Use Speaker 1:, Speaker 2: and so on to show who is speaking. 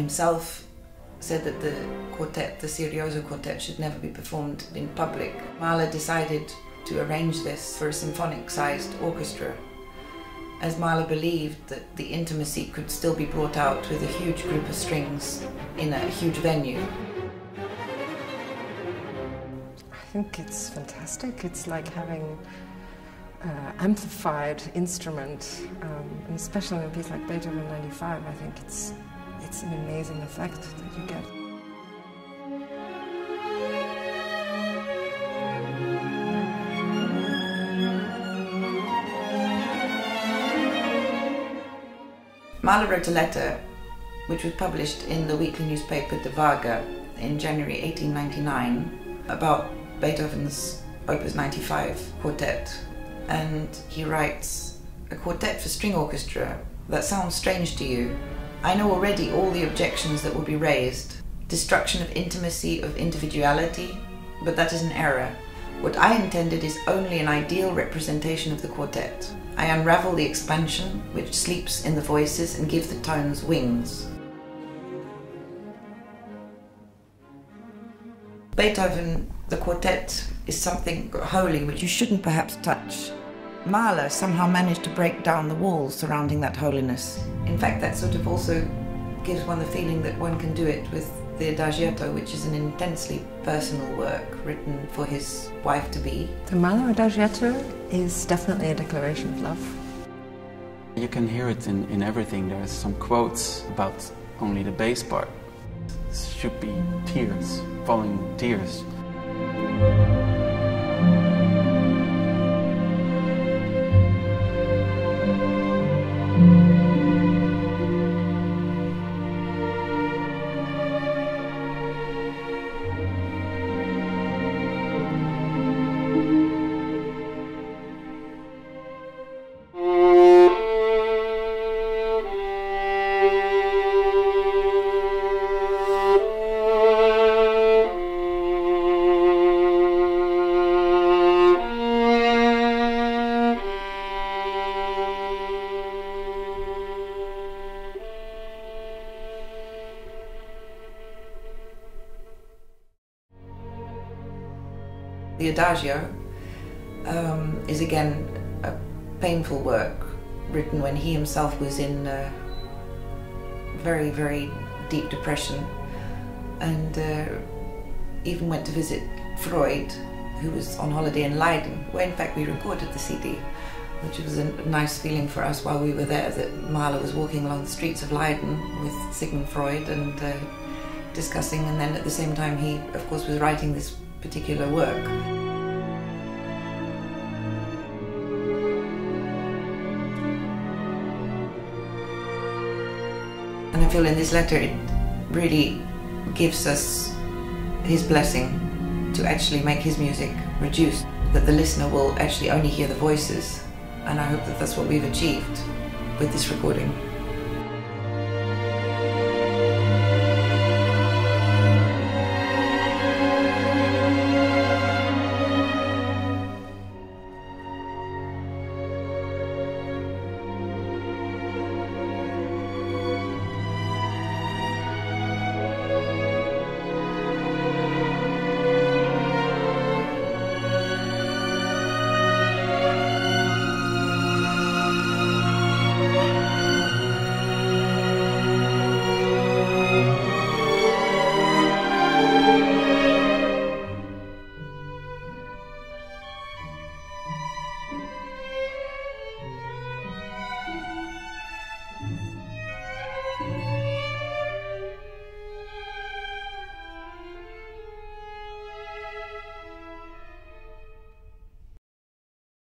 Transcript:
Speaker 1: himself said that the quartet, the Serioso quartet, should never be performed in public. Mahler decided to arrange this for a symphonic-sized orchestra, as Mahler believed that the intimacy could still be brought out with a huge group of strings in a huge venue.
Speaker 2: I think it's fantastic. It's like having amplified instrument, and especially in a piece like Beethoven 95, I think it's an amazing effect that you get.
Speaker 1: Mahler wrote a letter which was published in the weekly newspaper De Waage in January 1899 about Beethoven's Opus 95 quartet, and he writes, "A quartet for string orchestra, that sounds strange to you. I know already all the objections that will be raised. Destruction of intimacy, of individuality, but that is an error. What I intended is only an ideal representation of the quartet. I unravel the expansion which sleeps in the voices and give the tones wings." Beethoven, the quartet, is something holy which you shouldn't perhaps touch. Mahler somehow managed to break down the walls surrounding that holiness. In fact, that sort of also gives one the feeling that one can do it with the Adagietto, which is an intensely personal work written for his wife-to-be.
Speaker 2: The Mahler Adagietto is definitely a declaration of love.
Speaker 3: You can hear it in everything. There's some quotes about only the bass part. It should be tears, falling tears.
Speaker 1: The Adagio is again a painful work written when he himself was in very, very deep depression, and even went to visit Freud, who was on holiday in Leiden, where in fact we recorded the CD, which was a nice feeling for us while we were there, that Mahler was walking along the streets of Leiden with Sigmund Freud and discussing, and then at the same time he of course was writing this particular work. And I feel in this letter it really gives us his blessing to actually make his music reduced, that the listener will actually only hear the voices, and I hope that that's what we've achieved with this recording.